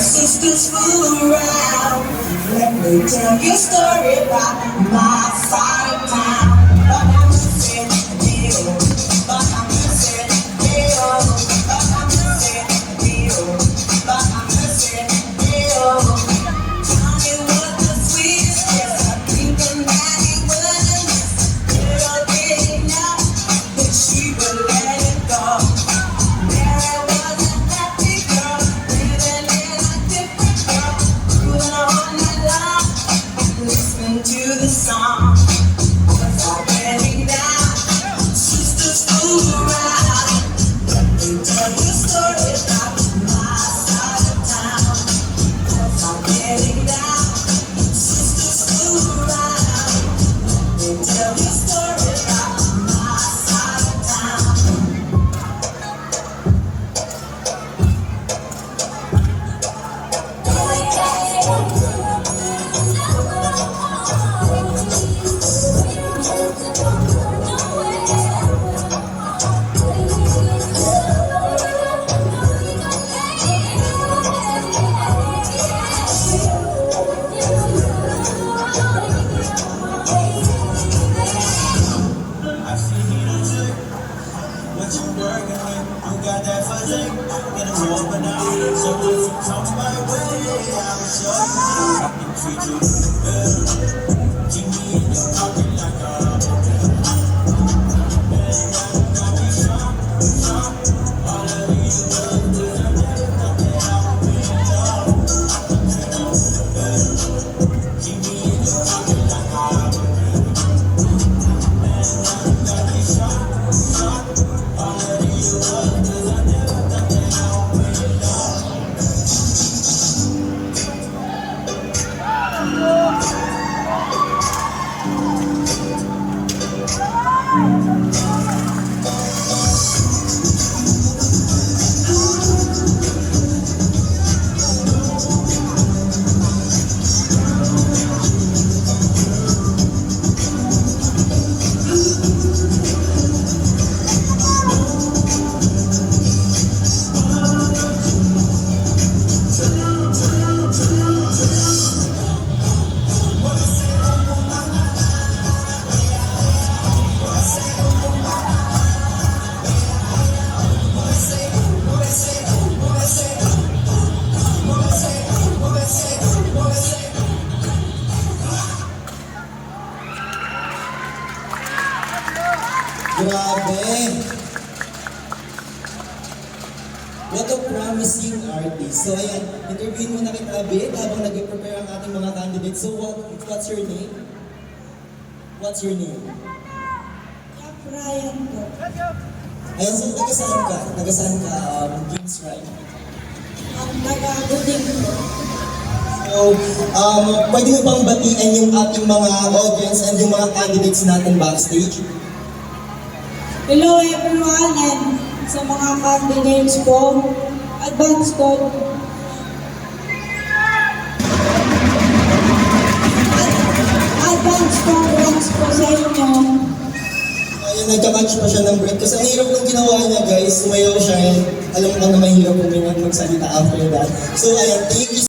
Sisters fool around. Let me tell you a story about my side of town. But I'm just in the deal. But I'm just in the deal. But I'm just in the deal. But I'm just in the deal. Johnny was the sweetest kiss. I'm thinking that he wouldn't. Little did he know that she would let it go. Mary was a happy girl, living in a different world, cruising all night long, listening to the song. Was already down, sisters fool around. Let me tell you a story about my side of town. Was already down, sisters fool around. Let me tell you a story about my side of town. I see you look what you working with. You got that physique, get a roll banana. So if you come my way, I will show you I can treat you well. Keep me in your pocket like a rubber band. Got me sharp, sharp. All of these love, cause I never thought that I would be in love. Keep me in your pocket like a rubber band. Got me sharp, sharp. All of these love, cause I never thought that I would be in love. Grabe! What a promising artist. So ayan, interviewin muna kita a bit habang nag-prepare ang ating mga candidates. So what's your name? What's your name? Ryan po. Ayan, so taga-saan ka? Taga-saan ka? Kings, right? Ang taga-buding po. So, pwede mo bang batiin yung ating mga audience and yung mga candidates natin backstage? Hello everyone and sa mga candidates po, advance code. Advance congrats po sa inyo. Ayun, nagka-catch pa siya ng break. Kasi ang hirap nung ginawa niya, guys. Sumayaw siya. Alam ko na mahirap magsalita after that. So, ayan, thank you